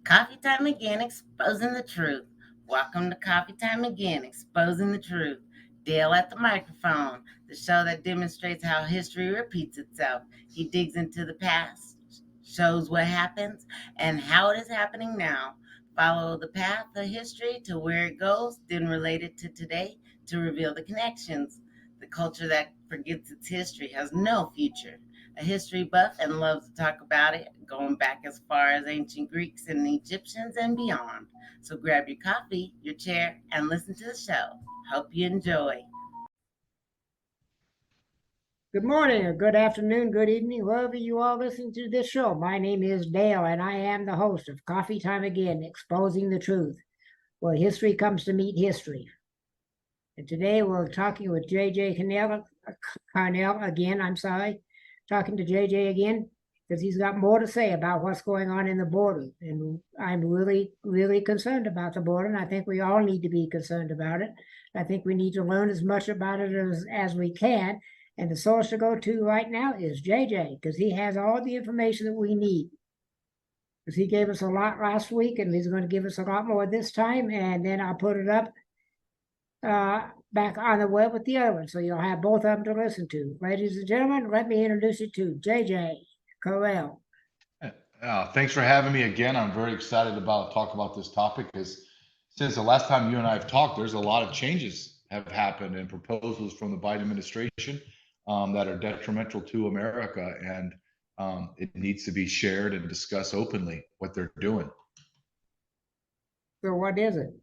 Coffee time again, exposing the truth. Welcome to Coffee Time Again, exposing the truth. Dale at the microphone, the show that demonstrates how history repeats itself. He digs into the past, shows what happens, and how it is happening now. Follow the path of history to where it goes, then relate it to today to reveal the connections. The culture that forgets its history has no future. A history buff and loves to talk about it, going back as far as ancient Greeks and Egyptians and beyond. So grab your coffee, your chair, and listen to the show. Hope you enjoy. Good morning, or good afternoon, good evening, wherever you are listening to this show. My name is Dale, and I am the host of Coffee Time Again, Exposing the Truth, where history comes to meet history. And today we're talking with JJ Carnell again, talking to JJ again, because he's got more to say about what's going on in the border. And I'm really, really concerned about the border, and I think we all need to be concerned about it. I think we need to learn as much about it as we can. And the source to go to right now is JJ, because he has all the information that we need. Because he gave us a lot last week, and he's going to give us a lot more this time. And then I'll put it up back on the web with the other one, so you'll have both of them to listen to. Ladies and gentlemen, let me introduce you to JJ Correll. Thanks for having me again. I'm very excited about talk about this topic because since the last time you and I have talked, there's a lot of changes have happened and proposals from the Biden administration that are detrimental to America, and it needs to be shared and discussed openly what they're doing. So what is it?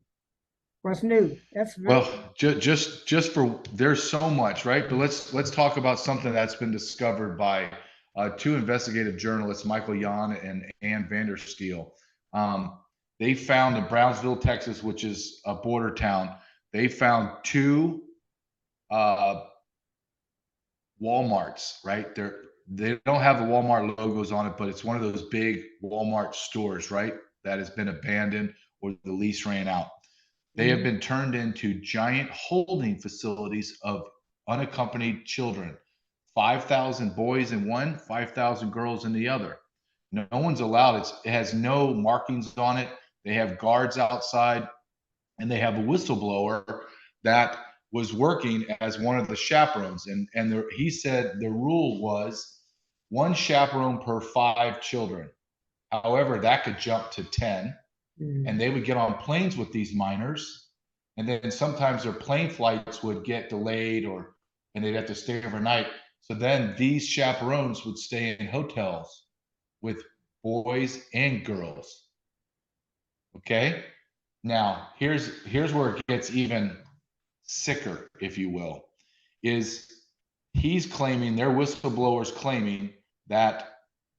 What's new? Well, just for there's so much, right? But let's talk about something that's been discovered by two investigative journalists, Michael Yon and Ann Vandersteel. They found in Brownsville, Texas, which is a border town, they found two Walmarts, right? They don't have the Walmart logos on it, but it's one of those big Walmart stores, right? That has been abandoned or the lease ran out. They have been turned into giant holding facilities of unaccompanied children. 5,000 boys in one, 5,000 girls in the other. No one's allowed. It has no markings on it. They have guards outside, and they have a whistleblower that was working as one of the chaperones. And he said the rule was one chaperone per 5 children. However, that could jump to 10. And they would get on planes with these minors, and then sometimes their plane flights would get delayed and they'd have to stay overnight. So then these chaperones would stay in hotels with boys and girls. Okay? Now, here's where it gets even sicker, if you will, is he's claiming, their whistleblowers claiming that.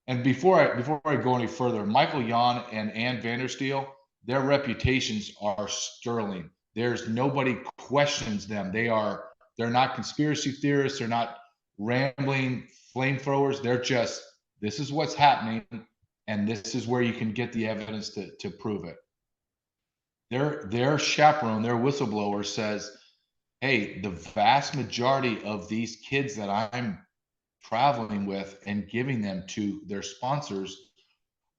And before I go any further, Michael Yon and Ann Vandersteel, their reputations are sterling. There's nobody questions them. They're not conspiracy theorists. They're not rambling flamethrowers. They're just, this is what's happening, and this is where you can get the evidence to prove it. Their chaperone, their whistleblower says, hey, the vast majority of these kids that I'm traveling with and giving them to their sponsors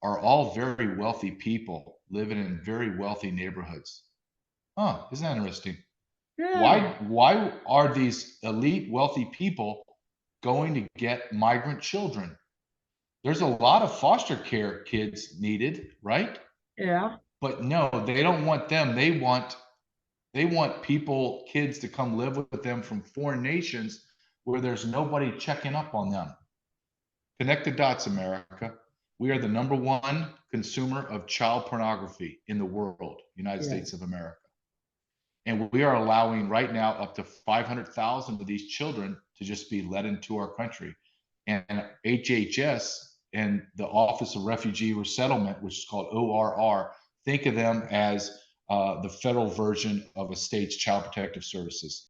are all very wealthy people living in very wealthy neighborhoods. Isn't that interesting? Yeah. Why are these elite wealthy people going to get migrant children? There's a lot of foster care kids needed, right? Yeah. But no, they don't want them. They want kids to come live with them from foreign nations where there's nobody checking up on them. Connect the dots, America. We are the #1 consumer of child pornography in the world, United States of America. And we are allowing right now up to 500,000 of these children to just be let into our country. And HHS and the Office of Refugee Resettlement, which is called ORR, think of them as the federal version of a state's child protective services.